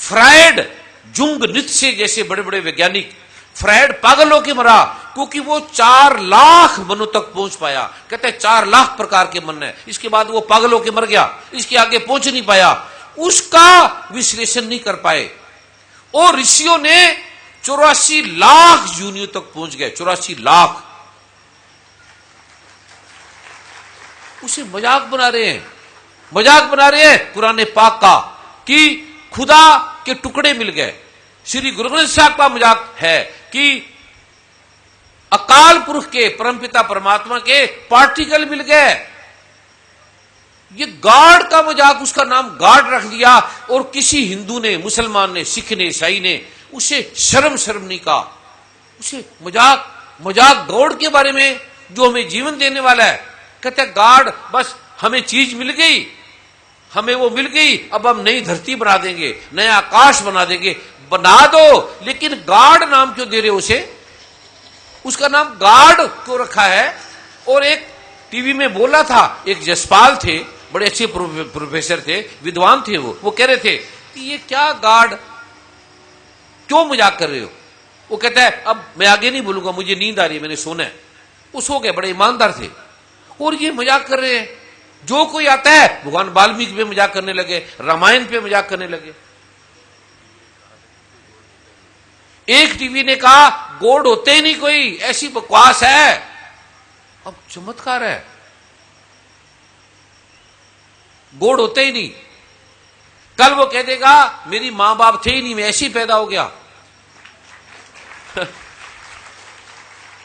Freud, Jung, Nietzsche जैसे बड़े बड़े वैज्ञानिक, फ्रायड पागल होके मरा क्योंकि वो 4 लाख मनों तक पहुंच पाया। कहते हैं 4 लाख प्रकार के मन है, इसके बाद वो पागल होके मर गया, इसके आगे पहुंच नहीं पाया, उसका विश्लेषण नहीं कर पाए। और ऋषियों ने 84 लाख योनियों तक पहुंच गए, 84 लाख। उसे मजाक बना रहे हैं, मजाक बना रहे हैं कुरान पाक का कि खुदा के टुकड़े मिल गए। श्री गुरु ग्रंथ साहब का मजाक है कि अकाल पुरुष के परमपिता परमात्मा के पार्टिकल मिल गए। ये गॉड का मजाक, उसका नाम गॉड रख दिया। और किसी हिंदू ने, मुसलमान ने, सिख ने, ईसाई ने उसे शर्म नहीं कहा। उसे मजाक गॉड के बारे में जो हमें जीवन देने वाला है। कहते गॉड बस हमें चीज मिल गई, हमें वो मिल गई, अब हम नई धरती बना देंगे, नया आकाश बना देंगे। बना दो, लेकिन गॉड नाम क्यों दे रहे हो उसे? उसका नाम गॉड क्यों रखा है? और एक टीवी में बोला था, एक जसपाल थे, बड़े अच्छे प्रोफेसर थे, विद्वान थे, वो कह रहे थे कि ये क्या गॉड, क्यों मजाक कर रहे हो? वो कहता है अब मैं आगे नहीं बोलूंगा, मुझे नींद आ रही है, मैंने सोना है। वो सो गए, बड़े ईमानदार थे। और ये मजाक कर रहे हैं, जो कोई आता है भगवान वाल्मीकि पे मजाक करने लगे, रामायण पे मजाक करने लगे। एक टीवी ने कहा गॉड होते ही नहीं कोई, ऐसी बकवास है। अब चमत्कार है, गॉड होते ही नहीं। कल वो कह देगा मेरी मां बाप थे ही नहीं, मैं ऐसे ही पैदा हो गया।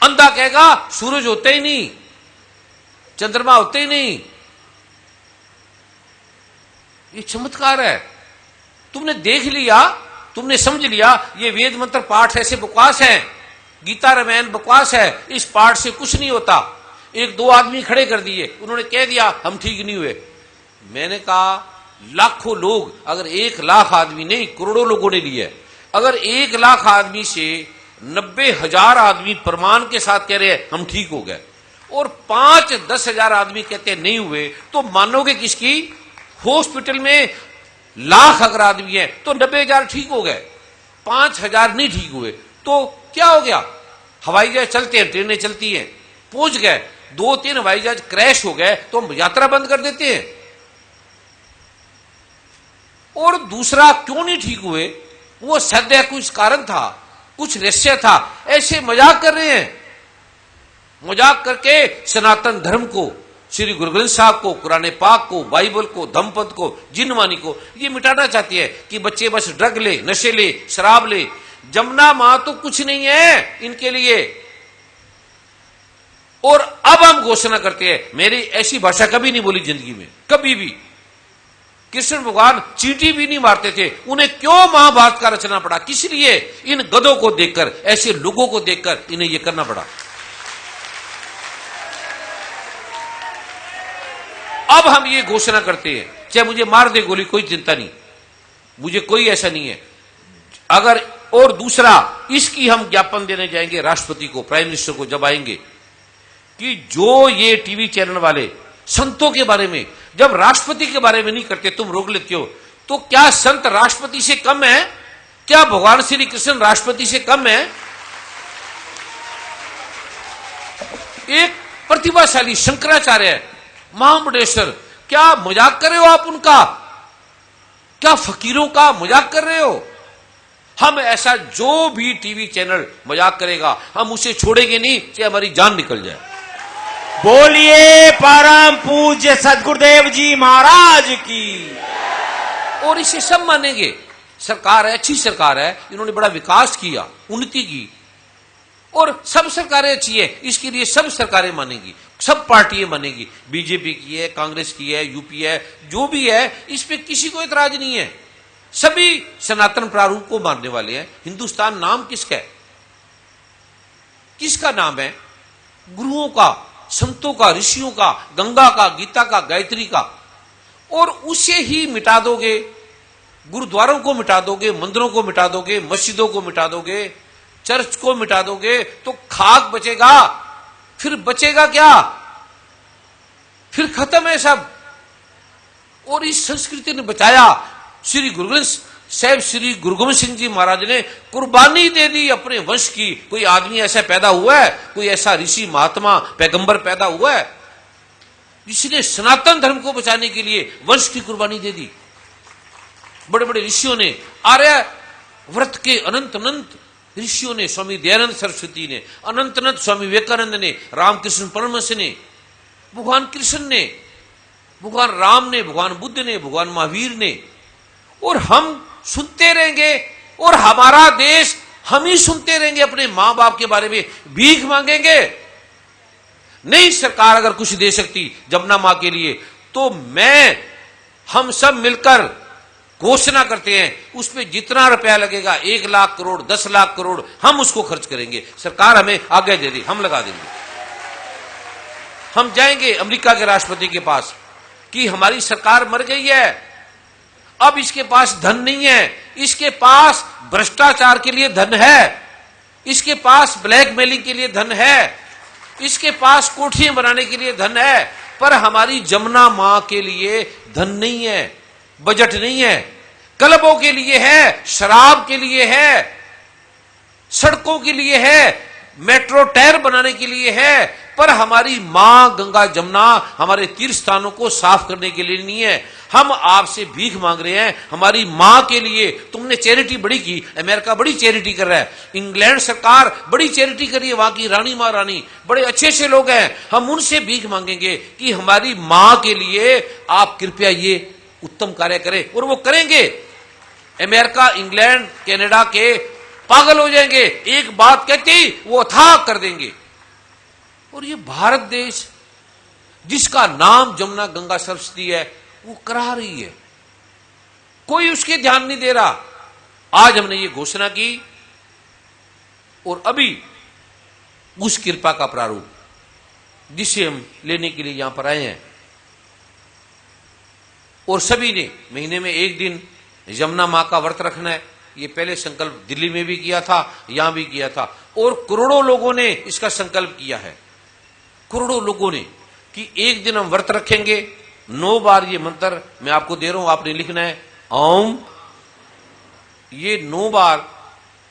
अंधा कहेगा सूरज होते ही नहीं, चंद्रमा होते ही नहीं। ये चमत्कार है। तुमने देख लिया, तुमने समझ लिया ये वेद मंत्र पाठ ऐसे बकवास है, गीता रामायण बकवास है, इस पाठ से कुछ नहीं होता। 1-2 आदमी खड़े कर दिए, उन्होंने कह दिया हम ठीक नहीं हुए। मैंने कहा लाखों लोग, अगर 1 लाख आदमी नहीं, करोड़ों लोगों ने लिया, अगर 1 लाख आदमी से 90,000 आदमी प्रमाण के साथ कह रहे हैं हम ठीक हो गए, और 5-10 हजार आदमी कहते हैं नहीं हुए, तो मानोगे किसकी? हॉस्पिटल में लाख अगर आदमी है तो 90,000 ठीक हो गए, 5,000 नहीं ठीक हुए, तो क्या हो गया? हवाई जहाज चलते हैं, ट्रेनें चलती हैं, पहुंच गए, 2-3 हवाई जहाज क्रैश हो गए तो हम यात्रा बंद कर देते हैं। और दूसरा क्यों नहीं ठीक हुए? वो सद्य कुछ कारण था, कुछ रहस्य था। ऐसे मजाक कर रहे हैं, मजाक करके सनातन धर्म को, श्री गुरु ग्रंथ साहब को, कुरान पाक को, बाइबल को, धम्मपद को, जिनवानी को ये मिटाना चाहती है कि बच्चे बस ड्रग ले, नशे ले, शराब ले। जमुना मां तो कुछ नहीं है इनके लिए। और अब हम घोषणा करते हैं, मेरी ऐसी भाषा कभी नहीं बोली जिंदगी में, कभी भी। कृष्ण भगवान चींटी भी नहीं मारते थे, उन्हें क्यों महाभारत का रचना पड़ा? किस लिए? इन गधों को देखकर, ऐसे लोगों को देखकर इन्हें यह करना पड़ा। अब हम ये घोषणा करते हैं, चाहे मुझे मार दे गोली, कोई चिंता नहीं, मुझे कोई ऐसा नहीं है। अगर और दूसरा, इसकी हम ज्ञापन देने जाएंगे राष्ट्रपति को, प्राइम मिनिस्टर को जब आएंगे, कि जो ये टीवी चैनल वाले संतों के बारे में, जब राष्ट्रपति के बारे में नहीं करते, तुम रोक लेते हो, तो क्या संत राष्ट्रपति से कम है? क्या भगवान श्री कृष्ण राष्ट्रपति से कम है? एक प्रतिभाशाली शंकराचार्य, महामंडलेश्वर, क्या मजाक कर रहे हो आप उनका? क्या फकीरों का मजाक कर रहे हो? हम ऐसा, जो भी टीवी चैनल मजाक करेगा हम उसे छोड़ेंगे नहीं, चाहे हमारी जान निकल जाए। बोलिए परम पूज्य सदगुरुदेव जी महाराज की। और इसे सब मानेंगे। सरकार है, अच्छी सरकार है, इन्होंने बड़ा विकास किया, उन्नति की, और सब सरकारें अच्छी है, इसके लिए सब सरकारें मानेंगी, सब पार्टियां मानेंगी। बीजेपी की है, कांग्रेस की है, यूपी है, जो भी है, इस पे किसी को एतराज नहीं है। सभी सनातन प्रारूप को मानने वाले हैं। हिंदुस्तान नाम किसका है? किसका नाम है? गुरुओं का, संतों का, ऋषियों का, गंगा का, गीता का, गायत्री का। और उसे ही मिटा दोगे, गुरुद्वारों को मिटा दोगे, मंदिरों को मिटा दोगे, मस्जिदों को मिटा दोगे, चर्च को मिटा दोगे, तो खाक बचेगा। फिर बचेगा क्या? फिर खत्म है सब। और इस संस्कृति ने बचाया। श्री गुरु ग्रंथ साहब श्री गुरु गोबिंद सिंह जी महाराज ने कुर्बानी दे दी अपने वंश की। कोई आदमी ऐसा पैदा हुआ है, कोई ऐसा ऋषि महात्मा पैगंबर पैदा हुआ है जिसने सनातन धर्म को बचाने के लिए वंश की कुर्बानी दे दी? बड़े बड़े ऋषियों ने, आर्य व्रत के अनंत अनंत ऋषियों ने, स्वामी दयानंद सरस्वती ने, अनंत अनंत स्वामी विवेकानंद ने, रामकृष्ण परमहंस ने, भगवान कृष्ण ने, भगवान राम ने, भगवान बुद्ध ने, भगवान महावीर ने। और हम सुनते रहेंगे और हमारा देश हम ही सुनते रहेंगे, अपने मां बाप के बारे में भीख मांगेंगे? नहीं, सरकार अगर कुछ दे सकती जमुना मां के लिए तो हम सब मिलकर घोषणा करते हैं उस पर जितना रुपया लगेगा, 1 लाख करोड़, 10 लाख करोड़, हम उसको खर्च करेंगे। सरकार हमें आज्ञा दे दी, हम लगा देंगे। हम जाएंगे अमेरिका के राष्ट्रपति के पास कि हमारी सरकार मर गई है, अब इसके पास धन नहीं है, इसके पास भ्रष्टाचार के लिए धन है, इसके पास ब्लैकमेलिंग के लिए धन है, इसके पास कोठियां बनाने के लिए धन है, पर हमारी जमुना मां के लिए धन नहीं है, बजट नहीं है। क्लबों के लिए है, शराब के लिए है, सड़कों के लिए है, मेट्रो टायर बनाने के लिए है, पर हमारी मां गंगा जमुना हमारे तीर्थ स्थानों को साफ करने के लिए नहीं है। हम आपसे भीख मांग रहे हैं हमारी मां के लिए। तुमने चैरिटी बड़ी की, अमेरिका बड़ी चैरिटी कर रहा है, इंग्लैंड सरकार बड़ी चैरिटी कर रही है, वहां की रानी महारानी बड़े अच्छे अच्छे लोग हैं। हम उनसे भीख मांगेंगे कि हमारी मां के लिए आप कृपया ये उत्तम कार्य करें, और वो करेंगे। अमेरिका, इंग्लैंड, कनाडा के पागल हो जाएंगे, एक बात कहती वो अथाह कर देंगे। और ये भारत देश जिसका नाम जमुना गंगा सरस्वती है वो करा रही है, कोई उसके ध्यान नहीं दे रहा। आज हमने ये घोषणा की और अभी उस कृपा का प्रारूप जिसे हम लेने के लिए यहां पर आए हैं, और सभी ने महीने में 1 दिन यमुना मां का व्रत रखना है। ये पहले संकल्प दिल्ली में भी किया था, यहां भी किया था, और करोड़ों लोगों ने इसका संकल्प किया है, करोड़ों लोगों ने, कि 1 दिन हम व्रत रखेंगे। 9 बार ये मंत्र मैं आपको दे रहा हूं, आपने लिखना है ओम। ये 9 बार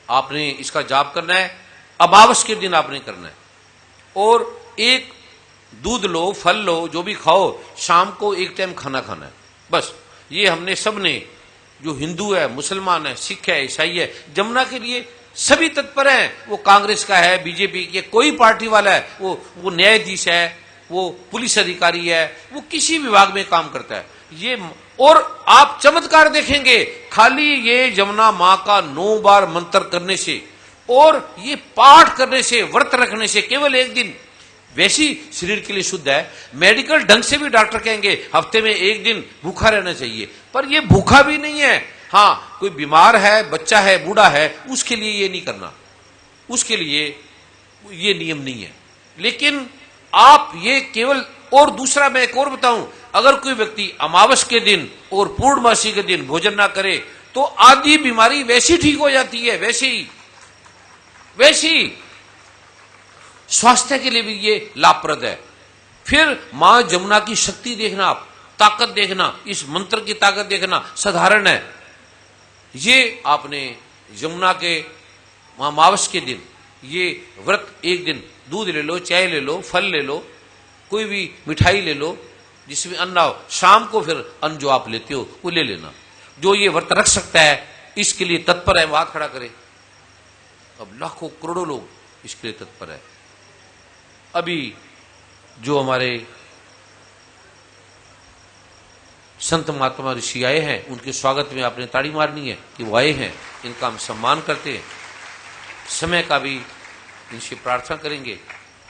आपने इसका जाप करना है, अमावस के दिन आपने करना है। और एक दूध लो, फल लो, जो भी खाओ, शाम को 1 टाइम खाना खाना है, बस। ये हमने सबने, जो हिंदू है, मुसलमान है, सिख है, ईसाई है, जमुना के लिए सभी तत्पर हैं। वो कांग्रेस का है, बीजेपी की, कोई पार्टी वाला है, वो न्यायाधीश है, वो पुलिस अधिकारी है, वो किसी विभाग में काम करता है, ये। और आप चमत्कार देखेंगे खाली ये जमुना मां का 9 बार मंत्र करने से और ये पाठ करने से, व्रत रखने से, केवल 1 दिन, वैसी शरीर के लिए शुद्ध है। मेडिकल ढंग से भी डॉक्टर कहेंगे हफ्ते में 1 दिन भूखा रहना चाहिए, पर ये भूखा भी नहीं है। हाँ, कोई बीमार है, बच्चा है, बूढ़ा है, उसके लिए ये नहीं करना, उसके लिए ये नियम नहीं है। लेकिन आप ये केवल, और दूसरा मैं एक और बताऊं, अगर कोई व्यक्ति अमावस के दिन और पूर्णमासी के दिन भोजन ना करे तो आधी बीमारी वैसी ठीक हो जाती है, वैसी स्वास्थ्य के लिए भी ये लाभप्रद है। फिर मां जमुना की शक्ति देखना, आप ताकत देखना, इस मंत्र की ताकत देखना, साधारण है। ये आपने जमुना के अमावस के दिन ये व्रत 1 दिन, दूध ले लो, चाय ले लो, फल ले लो, कोई भी मिठाई ले लो जिसमें अन्न हो, शाम को फिर अन्न जो आप लेते हो वो ले लेना। जो ये व्रत रख सकता है इसके लिए तत्पर है, वो हाथ खड़ा करे। अब लाखों करोड़ों लोग इसके लिए तत्पर है। अभी जो हमारे संत महात्मा ऋषि आए हैं, उनके स्वागत में आपने ताड़ी मारनी है कि वो आए हैं, इनका हम सम्मान करते हैं। समय का भी इनसे प्रार्थना करेंगे।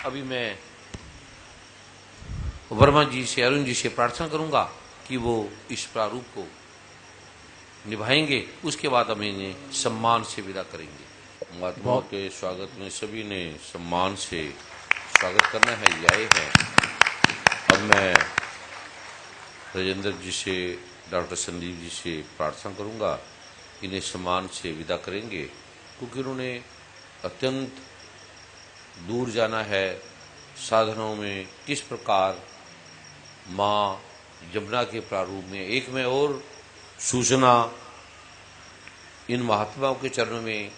अभी मैं वर्मा जी से, अरुण जी से प्रार्थना करूंगा कि वो इस प्रारूप को निभाएंगे, उसके बाद हम इन्हें सम्मान से विदा करेंगे। महात्माओं के स्वागत में सभी ने सम्मान से स्वागत करना है, ये आए हैं। अब मैं राजेंद्र जी से, डॉक्टर संदीप जी से प्रार्थना करूंगा, इन्हें सम्मान से विदा करेंगे, क्योंकि उन्होंने अत्यंत दूर जाना है। साधनों में किस प्रकार माँ जमुना के प्रारूप में, एक में और सूचना इन महात्माओं के चरणों में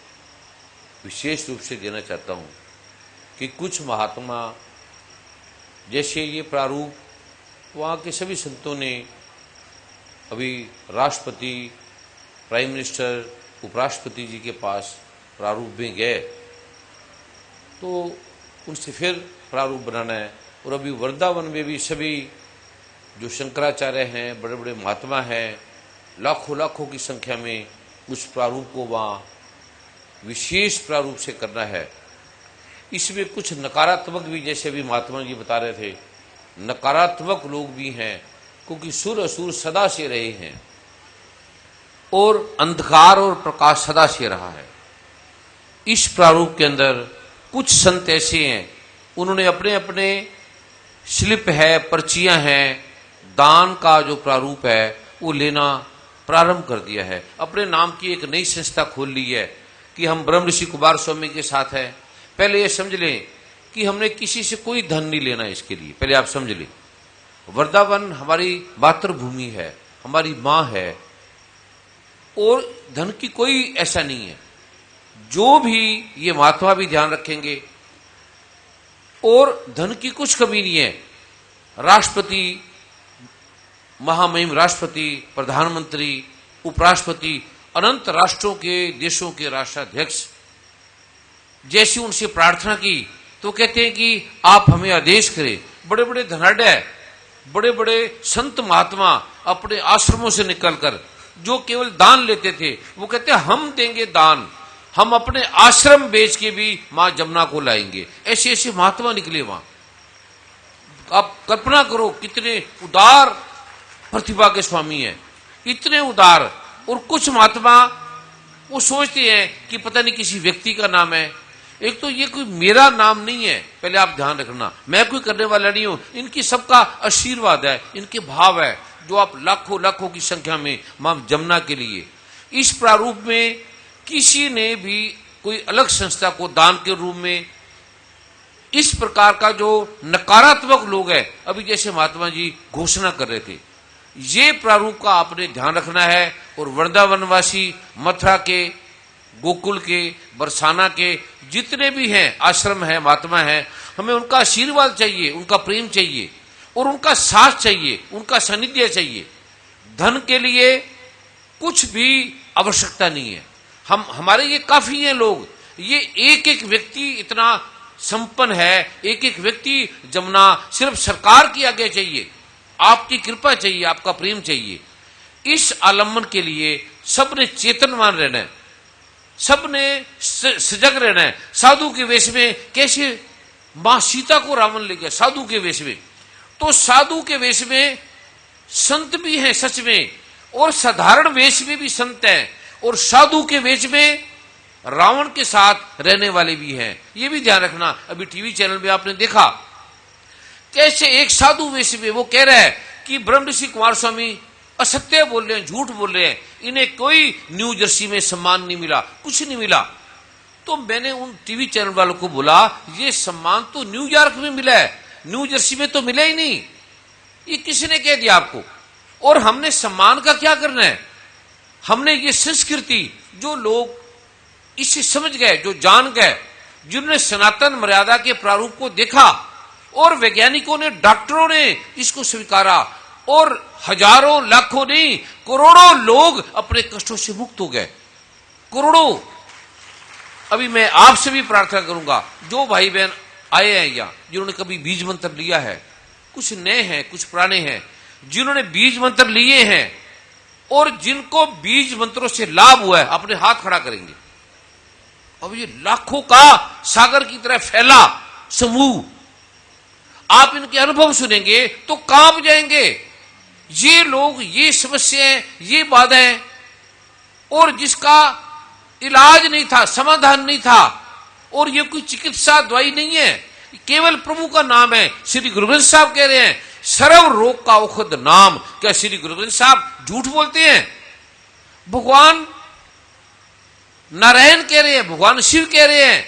विशेष रूप से देना चाहता हूँ कि कुछ महात्मा जैसे ये प्रारूप वहाँ के सभी संतों ने अभी राष्ट्रपति, प्राइम मिनिस्टर, उपराष्ट्रपति जी के पास प्रारूप में गए तो उनसे फिर प्रारूप बनाना है। और अभी वृंदावन में भी सभी जो शंकराचार्य हैं, बड़े बड़े महात्मा हैं, लाखों लाखों की संख्या में उस प्रारूप को वहाँ विशेष प्रारूप से करना है। इसमें कुछ नकारात्मक भी, जैसे अभी महात्मा जी बता रहे थे, नकारात्मक लोग भी हैं क्योंकि सुर असुर सदा से रहे हैं और अंधकार और प्रकाश सदा से रहा है। इस प्रारूप के अंदर कुछ संत ऐसे हैं, उन्होंने अपने अपने स्लिप है, पर्चियां हैं, दान का जो प्रारूप है वो लेना प्रारंभ कर दिया है। अपने नाम की एक नई संस्था खोल ली है कि हम ब्रह्म ऋषि कुमार स्वामी के साथ हैं। पहले ये समझ लें कि हमने किसी से कोई धन नहीं लेना है। इसके लिए पहले आप समझ लें, वृंदावन हमारी मातृभूमि है, हमारी माँ है और धन की कोई ऐसा नहीं है। जो भी ये महात्मा भी ध्यान रखेंगे और धन की कुछ कमी नहीं है। राष्ट्रपति, महामहिम राष्ट्रपति, प्रधानमंत्री, उपराष्ट्रपति, अनंत राष्ट्रों के, देशों के राष्ट्राध्यक्ष जैसी उनसे प्रार्थना की तो कहते हैं कि आप हमें आदेश करें। बड़े बड़े धनाढ्य, बड़े बड़े संत महात्मा अपने आश्रमों से निकलकर जो केवल दान लेते थे वो कहते हैं हम देंगे दान, हम अपने आश्रम बेच के भी मां जमुना को लाएंगे। ऐसे ऐसे महात्मा निकले वहां। आप कल्पना करो कितने उदार प्रतिभा के स्वामी हैं, इतने उदार। और कुछ महात्मा वो सोचते हैं कि पता नहीं किसी व्यक्ति का नाम है। एक तो ये कोई मेरा नाम नहीं है, पहले आप ध्यान रखना, मैं कोई करने वाला नहीं हूं। इनकी सबका आशीर्वाद है, इनके भाव है जो आप लाखों लाखों की संख्या में मां जमुना के लिए। इस प्रारूप में किसी ने भी कोई अलग संस्था को दान के रूप में इस प्रकार का जो नकारात्मक लोग हैं, अभी जैसे महात्मा जी घोषणा कर रहे थे, ये प्रारूप का आपने ध्यान रखना है। और वृंदावनवासी, मथुरा के, गोकुल के, बरसाना के जितने भी हैं, आश्रम है, महात्मा है, हमें उनका आशीर्वाद चाहिए, उनका प्रेम चाहिए और उनका साथ चाहिए, उनका सानिध्य चाहिए। धन के लिए कुछ भी आवश्यकता नहीं है। हमारे ये काफी हैं लोग। ये एक एक व्यक्ति इतना संपन्न है, एक एक व्यक्ति जमुना, सिर्फ सरकार की आज्ञा चाहिए, आपकी कृपा चाहिए, आपका प्रेम चाहिए। इस आलम्बन के लिए सबने चेतनवान रहना है, सबने सजग रहना है। साधु के वेश में कैसे मां सीता को रावण ले गया, साधु के वेश में, तो साधु के वेश में संत भी हैं सच में, और साधारण वेश में भी संत हैं, और साधु के वेश में रावण के साथ रहने वाले भी हैं। ये भी ध्यान रखना। अभी टीवी चैनल में आपने देखा कैसे एक साधु वेश में वो कह रहा है कि ब्रह्म ऋषि कुमार स्वामी असत्य बोल रहे हैं, झूठ बोल रहे हैं, इन्हें कोई न्यू जर्सी में सम्मान नहीं मिला, कुछ नहीं मिला। तो मैंने उन टीवी चैनल वालों को बोला, ये सम्मान तो न्यूयॉर्क में मिला है, न्यू जर्सी में तो मिला ही नहीं। ये किसने कह दिया आपको? और हमने सम्मान का क्या करना है? हमने ये संस्कृति, जो लोग इसे समझ गए, जो जान गए, जिन्होंने सनातन मर्यादा के प्रारूप को देखा, और वैज्ञानिकों ने, डॉक्टरों ने इसको स्वीकारा, और हजारों लाखों नहीं करोड़ों लोग अपने कष्टों से मुक्त हो गए, करोड़ों। अभी मैं आपसे भी प्रार्थना करूंगा, जो भाई बहन आए हैं या जिन्होंने कभी बीज मंत्र लिया है, कुछ नए हैं कुछ पुराने हैं, जिन्होंने बीज मंत्र लिए हैं और जिनको बीज मंत्रों से लाभ हुआ है, अपने हाथ खड़ा करेंगे। अब ये लाखों का सागर की तरह फैला समूह, आप इनके अनुभव सुनेंगे तो कांप जाएंगे। ये लोग, ये समस्याएं, ये बाधाएं, और जिसका इलाज नहीं था, समाधान नहीं था, और ये कोई चिकित्सा दवाई नहीं है, केवल प्रभु का नाम है। श्री गुरु ग्रंथ साहब कह रहे हैं, सर्व रोग का औषध नाम। क्या श्री गुरु ग्रंथ साहब झूठ बोलते हैं? भगवान नारायण कह रहे हैं, भगवान शिव कह रहे हैं।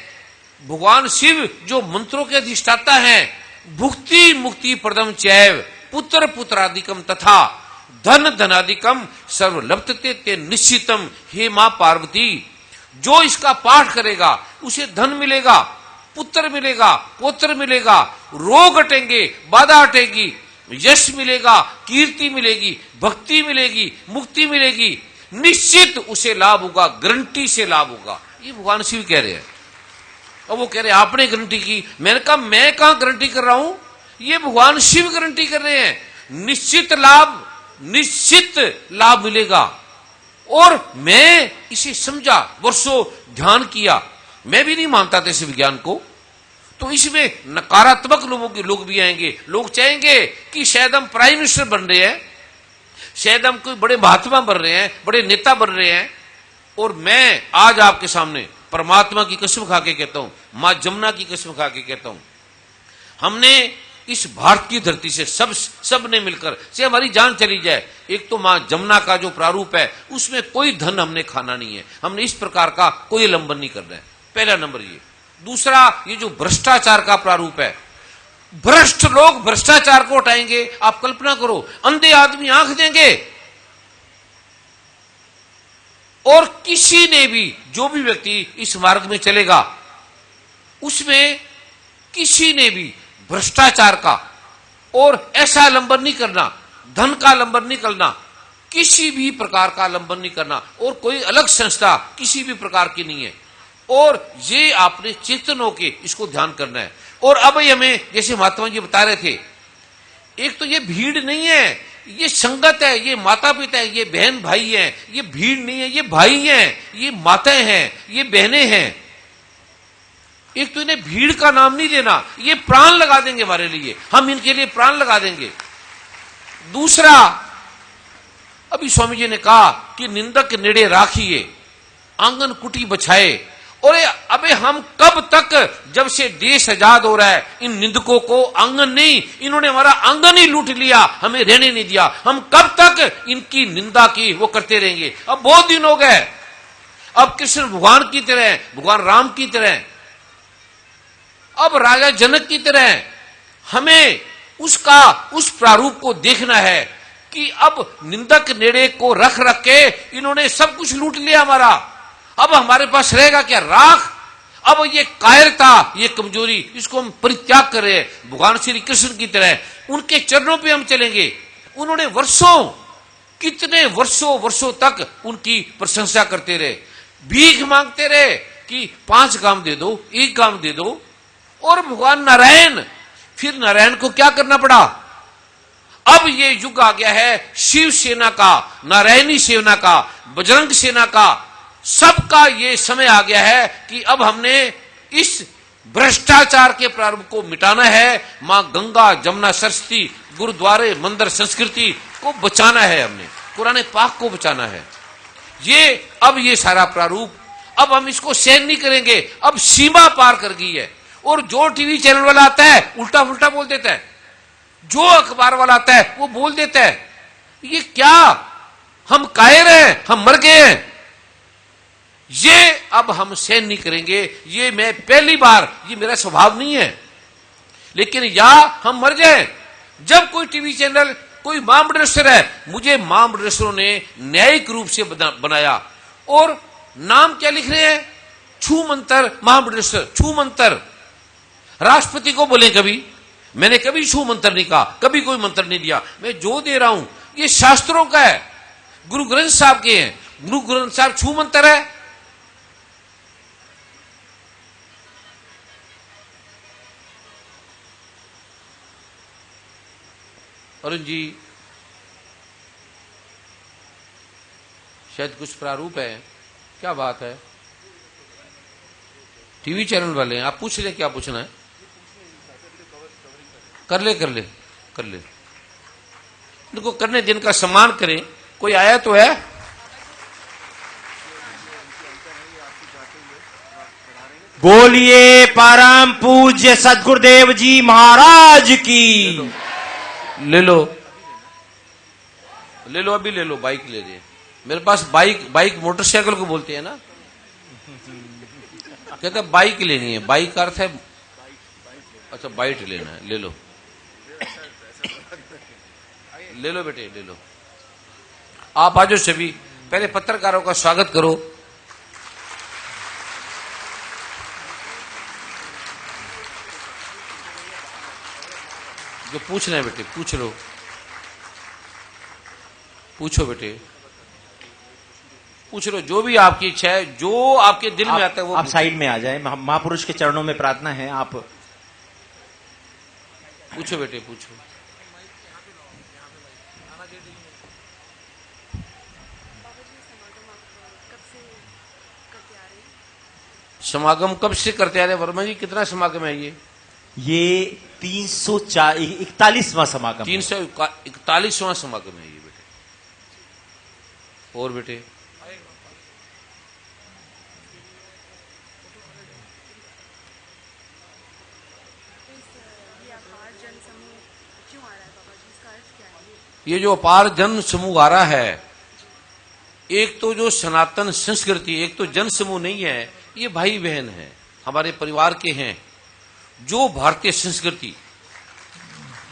भगवान शिव जो मंत्रों के अधिष्ठाता हैं, भुक्ति मुक्ति प्रदम चैव पुत्र पुत्रादिकम तथा, धन धनादिकम सर्वलप्तते ते निश्चितम। हे मां पार्वती, जो इसका पाठ करेगा उसे धन मिलेगा, पुत्र मिलेगा, पुत्र मिलेगा, रोग हटेंगे, बाधा हटेगी, यश मिलेगा, कीर्ति मिलेगी, भक्ति मिलेगी, मुक्ति मिलेगी, निश्चित उसे लाभ होगा, गारंटी से लाभ होगा। ये भगवान शिव कह रहे हैं। अब वो कह रहे हैं आपने गारंटी की। मैंने कहा मैं कहां गारंटी कर रहा हूं, ये भगवान शिव गारंटी कर रहे हैं। निश्चित लाभ मिलेगा। और मैं इसे समझा, वर्षों ध्यान किया। मैं भी नहीं मानता था इस विज्ञान को। तो इसमें नकारात्मक लोग भी आएंगे। लोग चाहेंगे कि शायद हम प्राइम मिनिस्टर बन रहे हैं, शायद हम कोई बड़े महात्मा बन रहे हैं, बड़े नेता बन रहे हैं। और मैं आज आपके सामने परमात्मा की कसम खा के कहता हूं, मां जमुना की कसम खा के कहता हूं, हमने इस भारत की धरती से सब ने मिलकर, से हमारी जान चली जाए, एक तो मां जमुना का जो प्रारूप है उसमें कोई धन हमने खाना नहीं है। हमने इस प्रकार का कोई लंबन नहीं करना है। पहला नंबर ये। दूसरा, ये जो भ्रष्टाचार का प्रारूप है, भ्रष्ट लोग भ्रष्टाचार को हटाएंगे। आप कल्पना करो, अंधे आदमी आंख देंगे और किसी ने भी, जो भी व्यक्ति इस मार्ग में चलेगा उसमें किसी ने भी भ्रष्टाचार का और ऐसा लंबन नहीं करना, धन का लंबन नहीं करना, किसी भी प्रकार का लंबन नहीं करना। और कोई अलग संस्था किसी भी प्रकार की नहीं है। और ये आपने चेतन होके इसको ध्यान करना है। और अब हमें, जैसे महात्मा जी बता रहे थे, एक तो ये भीड़ नहीं है, ये संगत है, ये माता पिता है, ये बहन भाई हैं। ये भीड़ नहीं है, ये भाई हैं, ये माताएं हैं, ये बहनें हैं। एक तो इन्हें भीड़ का नाम नहीं देना, ये प्राण लगा देंगे हमारे लिए, हम इनके लिए प्राण लगा देंगे। दूसरा, अभी स्वामी जी ने कहा कि निंदक नेड़े राखिए, आंगन कुटी बछाए। और अबे हम कब तक, जब से देश आजाद हो रहा है, इन निंदकों को आंगन नहीं, इन्होंने हमारा आंगन ही लूट लिया, हमें रहने नहीं दिया। हम कब तक इनकी निंदा की वो करते रहेंगे। अब बहुत दिन हो गए। अब कृष्ण भगवान की तरह, भगवान राम की तरह, अब राजा जनक की तरह हमें उस प्रारूप को देखना है कि अब निंदक नेड़े को रख के इन्होंने सब कुछ लूट लिया हमारा। अब हमारे पास रहेगा क्या? राख। अब ये कायरता, ये कमजोरी, इसको हम परित्याग कर रहे हैं। भगवान श्री कृष्ण की तरह उनके चरणों पे हम चलेंगे। उन्होंने कितने वर्षों तक उनकी प्रशंसा करते रहे, भीख मांगते रहे कि 5 काम दे दो, 1 काम दे दो। और भगवान नारायण, फिर नारायण को क्या करना पड़ा? अब ये युग आ गया है शिव सेना का, नारायणी सेना का, बजरंग सेना का, सबका ये समय आ गया है कि अब हमने इस भ्रष्टाचार के प्रारूप को मिटाना है। मां गंगा, जमुना, सरस्वती, गुरुद्वारे, मंदिर, संस्कृति को बचाना है, हमने कुरान पाक को बचाना है। अब ये सारा प्रारूप, अब हम इसको सहन नहीं करेंगे। अब सीमा पार कर गई है। और जो टीवी चैनल वाला आता है उल्टा पुल्टा बोल देता है, जो अखबार वाला आता है वो बोल देता है। ये क्या, हम कायर हैं, हम मर गए हैं। ये अब हम सहन नहीं करेंगे। ये मैं पहली बार, ये मेरा स्वभाव नहीं है, लेकिन या हम मर जाए। जब कोई टीवी चैनल, कोई महामंडलेश्वर है, मुझे महामंडलेश्वरों ने न्यायिक रूप से बनाया, और नाम क्या लिख रहे हैं? छू मंत्र महामंडलेश्वर, छू मंत्र। राष्ट्रपति को बोले कभी, मैंने कभी छू मंत्र नहीं कहा, कभी कोई मंत्र नहीं दिया। मैं जो दे रहा हूं ये शास्त्रों का है, गुरु ग्रंथ साहब के हैं। गुरु ग्रंथ साहब छू मंत्र है। अरुण जी, शायद कुछ प्रारूप है, क्या बात है? टीवी चैनल वाले हैं, आप पूछ ले क्या पूछना है। कर ले इनको करने, जिनका सम्मान करें। कोई आया तो है? बोलिए परम पूज्य सदगुरुदेव जी महाराज की। ले लो अभी ले लो, बाइक ले लिए मेरे पास। बाइक मोटरसाइकिल को बोलते हैं ना, कहते हैं बाइक लेनी है। बाइक का अर्थ है, अच्छा बाइट लेना है, ले लो बेटे ले लो। आप आ जाओ सभी, पहले पत्रकारों का स्वागत करो। जो पूछना है बेटे पूछ लो, पूछो बेटे, पूछ लो जो भी आपकी इच्छा है, जो आपके दिल में आता है वो आप साइड में आ जाए, महापुरुष के चरणों में प्रार्थना है। आप पूछो बेटे पूछो। समागम कब से करते आ रहे वर्मा जी? कितना समागम है ये 341वां समागम, 341वां समागम है ये बेटे। और बेटे ये जो अपार जन समूह आ रहा है, एक तो जो सनातन संस्कृति, एक तो जन समूह नहीं है, ये भाई बहन है, हमारे परिवार के हैं, जो भारतीय संस्कृति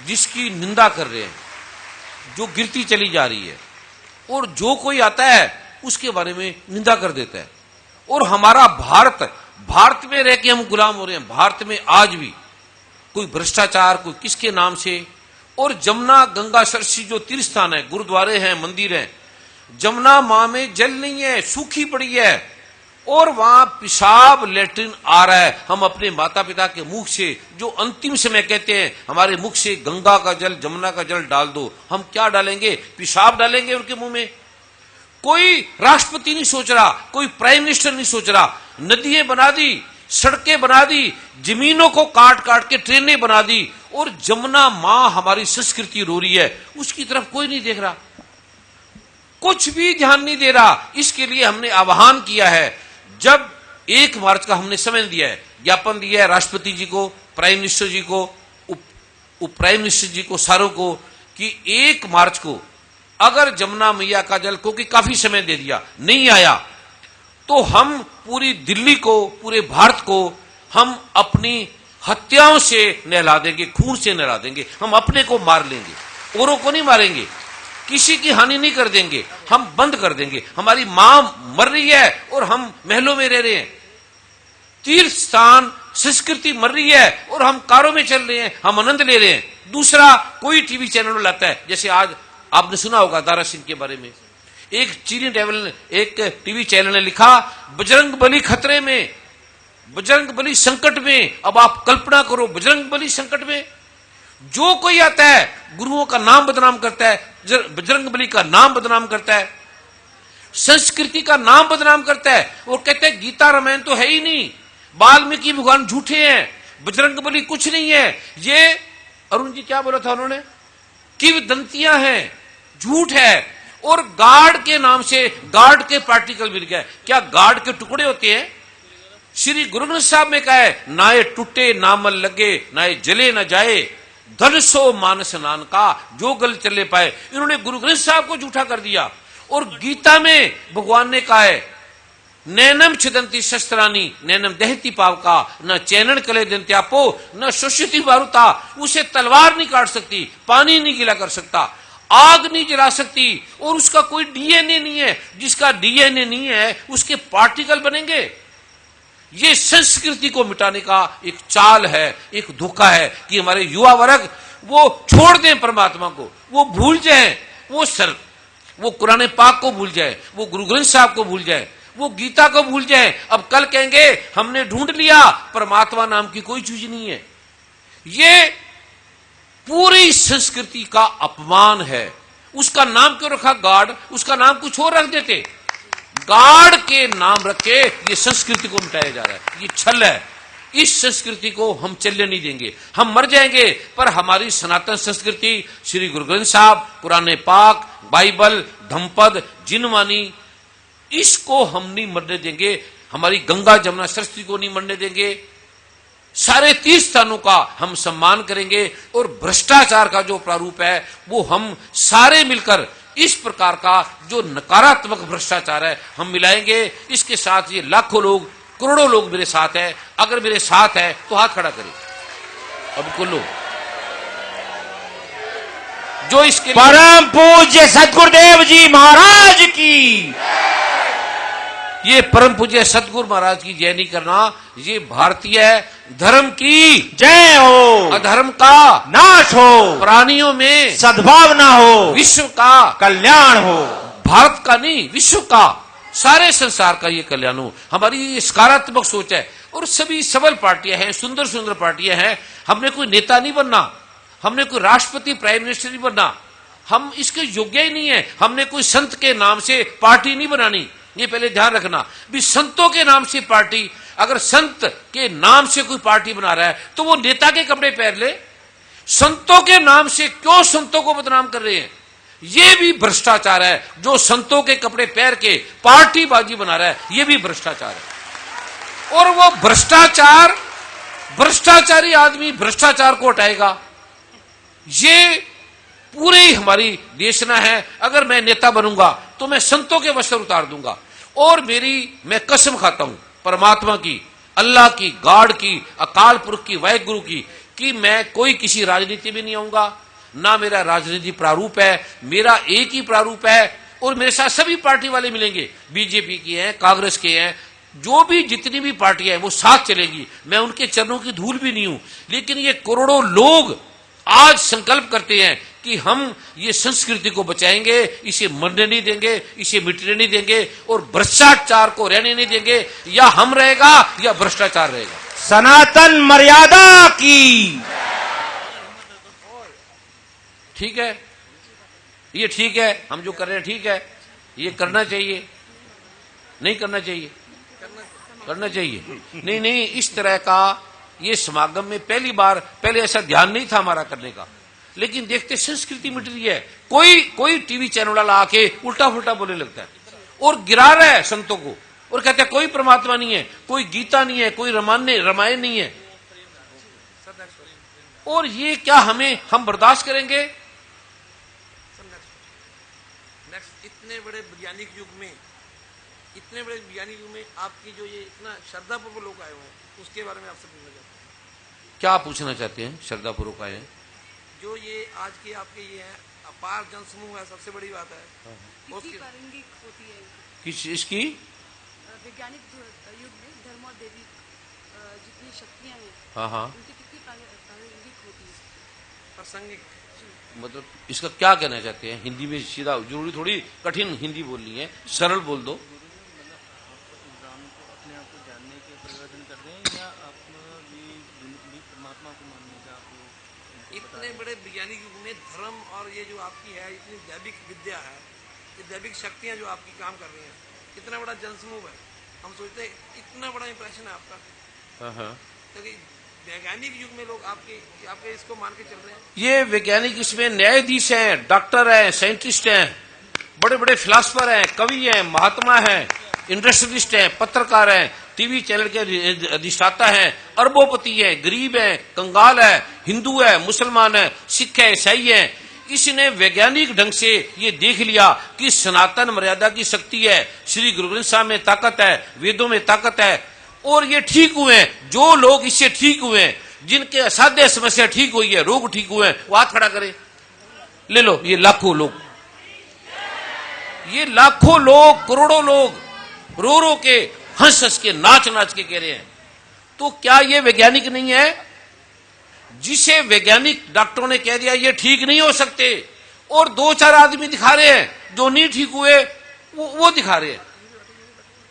जिसकी निंदा कर रहे हैं, जो गिरती चली जा रही है, और जो कोई आता है उसके बारे में निंदा कर देता है। और हमारा भारत में रह के हम गुलाम हो रहे हैं। भारत में आज भी कोई भ्रष्टाचार, कोई किसके नाम से, और जमुना गंगा सरस्वती जो तीर्थ स्थान है, गुरुद्वारे हैं, मंदिर हैं, जमुना मां में जल नहीं है, सूखी पड़ी है, और वहां पेशाब लेटरिन आ रहा है। हम अपने माता पिता के मुख से जो अंतिम समय कहते हैं, हमारे मुख से गंगा का जल, जमुना का जल डाल दो, हम क्या डालेंगे? पेशाब डालेंगे उनके मुंह में। कोई राष्ट्रपति नहीं सोच रहा, कोई प्राइम मिनिस्टर नहीं सोच रहा। नदियां बना दी, सड़कें बना दी, जमीनों को काट काट के ट्रेनें बना दी, और जमुना मां हमारी संस्कृति रो रही है, उसकी तरफ कोई नहीं देख रहा, कुछ भी ध्यान नहीं दे रहा। इसके लिए हमने आह्वान किया है, जब 1 मार्च का हमने समय दिया है, ज्ञापन दिया है राष्ट्रपति जी को, प्राइम मिनिस्टर जी को, उप प्राइम मिनिस्टर जी को, सारों को, कि 1 मार्च को अगर जमुना मैया का जल, क्योंकि काफी समय दे दिया, नहीं आया, तो हम पूरी दिल्ली को, पूरे भारत को हम अपनी हत्याओं से नहला देंगे, खून से नहला देंगे। हम अपने को मार लेंगे, औरों को नहीं मारेंगे, किसी की हानि नहीं कर देंगे, हम बंद कर देंगे। हमारी मां मर रही है और हम महलों में रह रहे हैं, तीर्थ स्थान संस्कृति मर रही है और हम कारों में चल रहे हैं, हम आनंद ले रहे हैं। दूसरा कोई टीवी चैनल लाता है, जैसे आज आपने सुना होगा दारा सिंह के बारे में, एक चीनी एक टीवी चैनल ने लिखा, बजरंग बली खतरे में, बजरंग बली संकट में। अब आप कल्पना करो, बजरंग बली संकट में, जो कोई आता है गुरुओं का नाम बदनाम करता है, बजरंग बली का नाम बदनाम करता है, संस्कृति का नाम बदनाम करता है, और कहते हैं गीता रामायण तो है ही नहीं, वाल्मीकि भगवान झूठे हैं, बजरंग बली कुछ नहीं है। ये अरुण जी क्या बोला था उन्होंने, किंवदंतियां हैं, झूठ है। और गार्ड के नाम से गार्ड के पार्टिकल मिल गए। क्या गार्ड के टुकड़े होते हैं? श्री गुरु ग्रंथ साहब में कहा है, ना ये टूटे नामल लगे, ना ये जले न जाए, धन सो मानस नान का, जो गल चले पाए। इन्होंने गुरु ग्रंथ साहब को झूठा कर दिया। और गीता में भगवान ने कहा है, नैनम छिदंती शस्त्रानी नैनम दहती पावका, न चैनन कले दंत्यापो न शोषिति मारुता। उसे तलवार नहीं काट सकती, पानी नहीं गिला कर सकता, आग नहीं जला सकती, और उसका कोई डीएनए नहीं है। जिसका डीएनए नहीं है उसके पार्टिकल बनेंगे। ये संस्कृति को मिटाने का एक चाल है, एक धोखा है कि हमारे युवा वर्ग वो छोड़ दें परमात्मा को, वो भूल जाए, वो कुरान पाक को भूल जाए, वो गुरु ग्रंथ साहब को भूल जाए, वो गीता को भूल जाए। अब कल कहेंगे हमने ढूंढ लिया, परमात्मा नाम की कोई चीज नहीं है। ये पूरी संस्कृति का अपमान है। उसका नाम क्यों रखा गार्ड? उसका नाम कुछ और रख देते। गार्ड के नाम रखे ये संस्कृति को मिटाया जा रहा है, ये छल है। इस संस्कृति को हम चलने नहीं देंगे। हम मर जाएंगे पर हमारी सनातन संस्कृति, श्री गुरु ग्रंथ साहब, कुरान पाक, बाइबल, धम्पद, जिनवानी, इसको हम नहीं मरने देंगे। हमारी गंगा जमुना सरस्वती को नहीं मरने देंगे। सारे 30 स्थानों का हम सम्मान करेंगे। और भ्रष्टाचार का जो प्रारूप है वो हम सारे मिलकर इस प्रकार का जो नकारात्मक भ्रष्टाचार है हम मिलाएंगे। इसके साथ ये लाखों लोग, करोड़ों लोग मेरे साथ है। अगर मेरे साथ है तो हाथ खड़ा करें। अब कुल्लू जो इसके लिए परम पूज्य सदगुरुदेव जी महाराज की, ये परम पूज्य सतगुरु महाराज की जय नहीं करना, ये भारतीय धर्म की जय हो, अधर्म का नाश हो, प्राणियों में सद्भावना हो, विश्व का कल्याण हो। भारत का नहीं, विश्व का, सारे संसार का ये कल्याण हो। हमारी ये सकारात्मक सोच है। और सभी सबल पार्टियां हैं, सुंदर सुंदर पार्टियां हैं। हमने कोई नेता नहीं बनना, हमने कोई राष्ट्रपति प्राइम मिनिस्टर नहीं बनना, हम इसके योग्य ही नहीं है। हमने कोई संत के नाम से पार्टी नहीं बनानी, ये पहले ध्यान रखना। भी संतों के नाम से पार्टी, अगर संत के नाम से कोई पार्टी बना रहा है तो वो नेता के कपड़े पहन ले। संतों के नाम से क्यों संतों को बदनाम कर रहे हैं? ये भी भ्रष्टाचार है। जो संतों के कपड़े पहन के पार्टीबाजी बना रहा है, ये भी भ्रष्टाचार है। और वो भ्रष्टाचारी आदमी भ्रष्टाचार को हटाएगा, ये पूरी हमारी देशना है। अगर मैं नेता बनूंगा तो मैं संतों के वस्त्र उतार दूंगा। और मैं कसम खाता हूं परमात्मा की, अल्लाह की, गॉड की, अकाल पुरख की, वाहिगुरु की, कि मैं कोई किसी राजनीति में नहीं आऊंगा, ना मेरा राजनीति प्रारूप है। मेरा एक ही प्रारूप है। और मेरे साथ सभी पार्टी वाले मिलेंगे, बीजेपी की हैं, कांग्रेस के हैं, जो भी जितनी भी पार्टियां हैं वो साथ चलेगी। मैं उनके चरणों की धूल भी नहीं हूं। लेकिन ये करोड़ों लोग आज संकल्प करते हैं कि हम ये संस्कृति को बचाएंगे, इसे मरने नहीं देंगे, इसे मिटने नहीं देंगे, और भ्रष्टाचार को रहने नहीं देंगे। या हम रहेगा या भ्रष्टाचार रहेगा। सनातन मर्यादा की। ठीक है, ये ठीक है, हम जो कर रहे हैं ठीक है। ये करना चाहिए, नहीं करना चाहिए? करना चाहिए। नहीं, इस तरह का ये समागम में पहले ऐसा ध्यान नहीं था हमारा करने का। लेकिन देखते संस्कृति मिट रही है। कोई टीवी चैनल वाला आके उल्टा फुल्टा बोलने लगता है और गिरा रहा है संतों को, और कहते हैं कोई परमात्मा नहीं है, कोई गीता नहीं है, कोई रामायण नहीं है। और ये क्या हम बर्दाश्त करेंगे? इतने बड़े वैज्ञानिक युग में आपकी जो ये इतना श्रद्धापूर्वक लोग आए हुए हैं, उसके बारे में आपसे पूछना चाहते हैं। क्या पूछना चाहते हैं? श्रद्धापूर्वक आए हैं जो ये आज के आपके ये है अपार जनसमूह है, सबसे बड़ी बात है। कितनी प्रारंभिक होती है किस इसकी? वैज्ञानिक युग में धर्म और देवी जितनी शक्तियां हैं, हाँ, उनकी कितनी प्रारंभिक होती है? प्रासंगिक। मतलब इसका क्या कहना चाहते हैं? हिंदी में सीधा, जरूरी थोड़ी कठिन हिंदी बोलनी है, सरल बोल दो। इतने बड़े वैज्ञानिक युग में धर्म और ये जो आपकी है इतनी दैविक विद्या है, ये दैविक शक्तियां जो आपकी काम कर रही हैं, इतना बड़ा जनसमूह है। हम सोचते हैं इतना बड़ा इंप्रेशन है आपका, क्योंकि वैज्ञानिक युग में लोग आपके इसको मान के चल रहे हैं। ये वैज्ञानिक इसमें न्यायाधीश हैं, डॉक्टर हैं, साइंटिस्ट हैं, बड़े बड़े फिलासफर हैं, कवि हैं, महात्मा हैं, इंडस्ट्रियलिस्ट हैं, पत्रकार हैं, टीवी चैनल के अधिष्ठाता हैं, अरबोपति हैं, गरीब हैं, कंगाल है, हिंदू है, मुसलमान है, सिख है, ईसाई है। इसने वैज्ञानिक ढंग से ये देख लिया कि सनातन मर्यादा की शक्ति है, श्री गुरु ग्रंथ साहब में ताकत है, वेदों में ताकत है। और ये ठीक हुए हैं। जो लोग इससे ठीक हुए हैं, जिनके असाध्य समस्या ठीक हुई है, रोग ठीक हुए हैं, वो हाथ खड़ा करें। ले लो, ये लाखों लोग, करोड़ों लोग रो रो के, हंस हंस के, नाच नाच के कह रहे हैं। तो क्या ये वैज्ञानिक नहीं है? जिसे वैज्ञानिक डॉक्टरों ने कह दिया ये ठीक नहीं हो सकते, और 2-4 आदमी दिखा रहे हैं जो नहीं ठीक हुए, वो दिखा रहे हैं,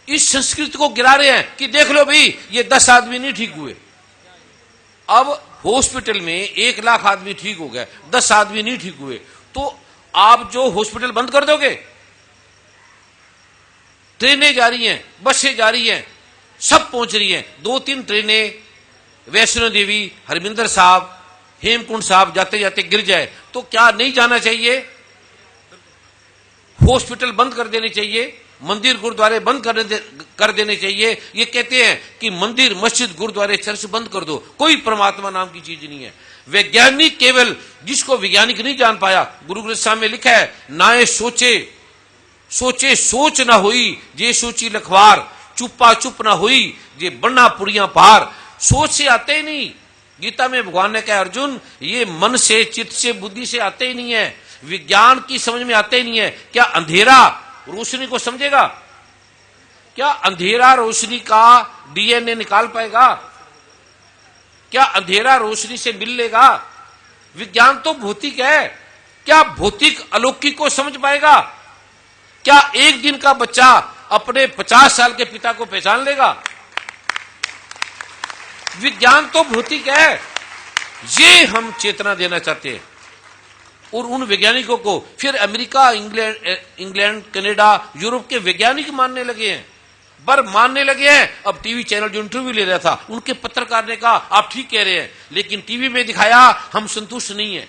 इस संस्कृति को गिरा रहे हैं कि देख लो भाई ये 10 आदमी नहीं ठीक हुए। अब हॉस्पिटल में 1 लाख आदमी ठीक हो गए, 10 आदमी नहीं ठीक हुए, तो आप जो हॉस्पिटल बंद कर दोगे? ट्रेनें जा रही हैं, बसें जा रही हैं, सब पहुंच रही हैं। 2-3 ट्रेनें वैष्णो देवी, हरमिंदर साहब, हेमकुंड साहब जाते जाते गिर जाए तो क्या नहीं जाना चाहिए? हॉस्पिटल बंद कर देने चाहिए, मंदिर गुरुद्वारे बंद कर देने चाहिए। ये कहते हैं कि मंदिर, मस्जिद, गुरुद्वारे, चर्च बंद कर दो। कोई परमात्मा नाम की चीज नहीं है। वैज्ञानिक केवल जिसको वैज्ञानिक नहीं जान पाया, गुरु ग्रंथ साहब में लिखा है, नाए सोचे सोच ना हुई, जे सोची लखवार, चुप्पा चुप ना हुई, जे बन्ना पुड़िया पार। सोच से आते ही नहीं। गीता में भगवान ने कहा, अर्जुन ये मन से, चित्त से, बुद्धि से आते ही नहीं है। विज्ञान की समझ में आते ही नहीं है। क्या अंधेरा रोशनी को समझेगा? क्या अंधेरा रोशनी का डीएनए निकाल पाएगा? क्या अंधेरा रोशनी से मिल लेगा? विज्ञान तो भौतिक है। क्या भौतिक अलौकिक को समझ पाएगा? क्या एक दिन का बच्चा अपने 50 साल के पिता को पहचान लेगा? विज्ञान तो भौतिक है। ये हम चेतना देना चाहते हैं। और उन वैज्ञानिकों को फिर अमेरिका, इंग्लैंड, कनाडा, यूरोप के वैज्ञानिक मानने लगे हैं, मानने लगे हैं। अब टीवी चैनल जो इंटरव्यू ले रहा था, उनके पत्रकार ने कहा आप ठीक कह रहे हैं, लेकिन टीवी में दिखाया हम संतुष्ट नहीं है।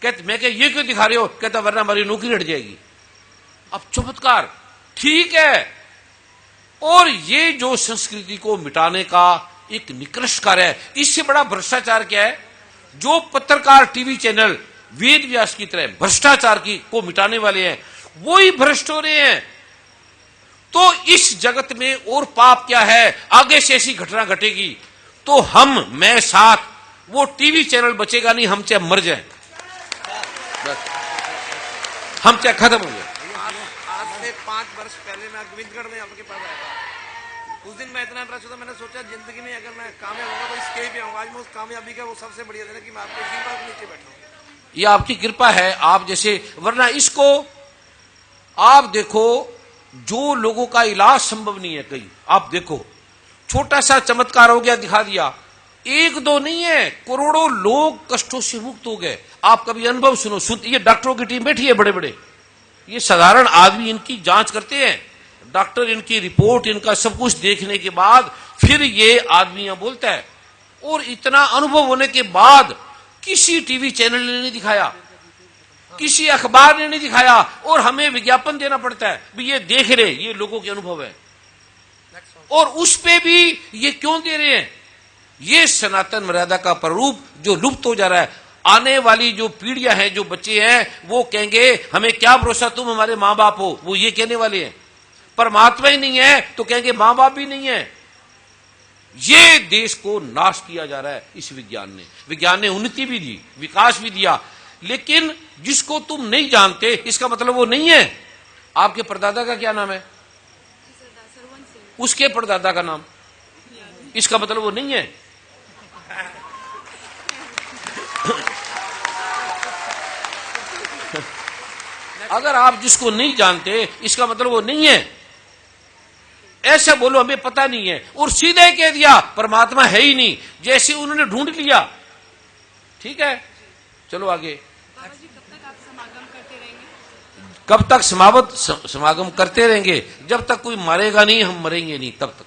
कहते मैं ये क्यों दिखा रहे हो? कहता वरना हमारी नौकरी हट जाएगी। अब चमत्कार ठीक है। और ये जो संस्कृति को मिटाने का एक निकृष्ट कार्य है, इससे बड़ा भ्रष्टाचार क्या है? जो पत्रकार टीवी चैनल वेद व्यास की तरह भ्रष्टाचार को मिटाने वाले हैं, वो ही भ्रष्ट हो रहे हैं। तो इस जगत में और पाप क्या है? आगे से ऐसी घटना घटेगी तो मैं साथ, वो टीवी चैनल बचेगा नहीं, हम चाहे मर जाए, हम चाहे खत्म हो जाए। आज से 5 वर्ष पहले मैं गोविंदगढ़ में आपके पास आया था। उस दिन मैं इतना इंटरेस्ट हुआ, मैंने सोचा जिंदगी में अगर मैं कामयाब होगा तो इसके भी आऊंगा। आज मैं उस कामयाबी का वो सबसे बढ़िया देना कि मैं आपके कृपा के नीचे बैठा हूं। ये आपकी कृपा है। आप जैसे, वरना इसको आप देखो, जो लोगों का इलाज संभव नहीं है कहीं, आप देखो छोटा सा चमत्कार हो गया, दिखा दिया। 1-2 नहीं है, करोड़ों लोग कष्टों से मुक्त हो गए। आप कभी अनुभव सुनो। ये डॉक्टरों की टीम बैठी है, बड़े बड़े, ये साधारण आदमी इनकी जांच करते हैं। डॉक्टर इनकी रिपोर्ट, इनका सब कुछ देखने के बाद फिर ये आदमी यहां बोलता है। और इतना अनुभव होने के बाद किसी टीवी चैनल ने नहीं दिखाया, किसी अखबार ने नहीं दिखाया, और हमें विज्ञापन देना पड़ता है भी ये देख रहे, ये लोगों के अनुभव है। और उस पे भी ये क्यों दे रहे हैं? ये सनातन मर्यादा का प्रारूप जो लुप्त हो जा रहा है। आने वाली जो पीढ़ियां हैं, जो बच्चे हैं, वो कहेंगे हमें क्या भरोसा, तुम हमारे मां बाप हो, वो ये कहने वाले हैं। परमात्मा ही नहीं है तो कहेंगे मां बाप भी नहीं है। ये देश को नाश किया जा रहा है इस विज्ञान ने। विज्ञान ने उन्नति भी दी, विकास भी दिया, लेकिन जिसको तुम नहीं जानते इसका मतलब वो नहीं है। आपके परदादा का क्या नाम है? सरवंत सिंह। उसके परदादा का नाम, इसका मतलब वो नहीं है। अगर आप जिसको नहीं जानते इसका मतलब वो नहीं है। ऐसे बोलो हमें पता नहीं है, और सीधे कह दिया परमात्मा है ही नहीं, जैसे उन्होंने ढूंढ लिया। ठीक है, चलो आगे। बाबा जी कब तक आप समागम करते रहेंगे? कब तक समागम करते रहेंगे? जब तक कोई मरेगा नहीं, हम मरेंगे नहीं तब तक।